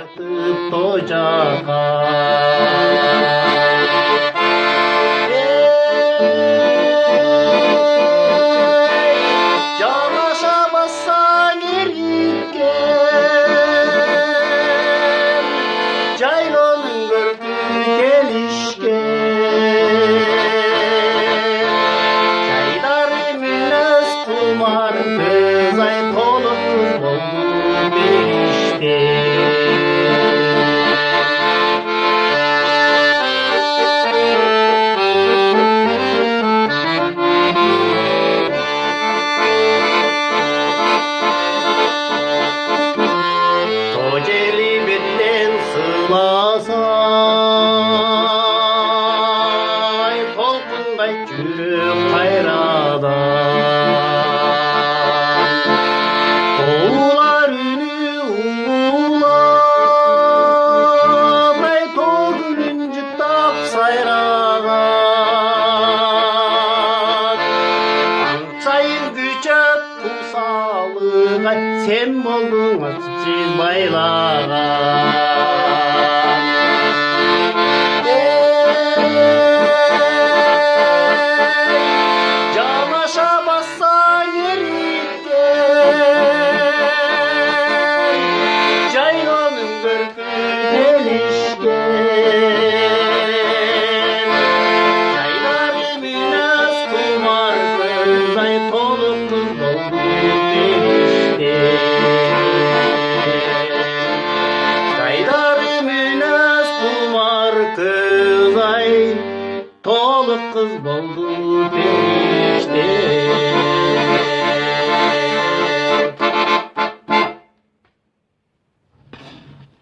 тартып тожака. Жалаша бассаң эритке, жайлонун көркү келишке. Жайдары мүнөз кумар көз ай толук кыз болду бериште. Тожели беттен сыласай, толкунгай жүрөк кайрада. Тоолар үнү улатай, тоо гүлүн жыттап сайраган. Сайын күчөп кусалыгай, сен болдуң сиз байлаган. Жалаша бассаң эритке, жайлонун көркү келишке. Жайлары мүнөз кумар көз ай толук кыз болду бериште. Жайлары мүнөз кумар көз ай толук кыз болду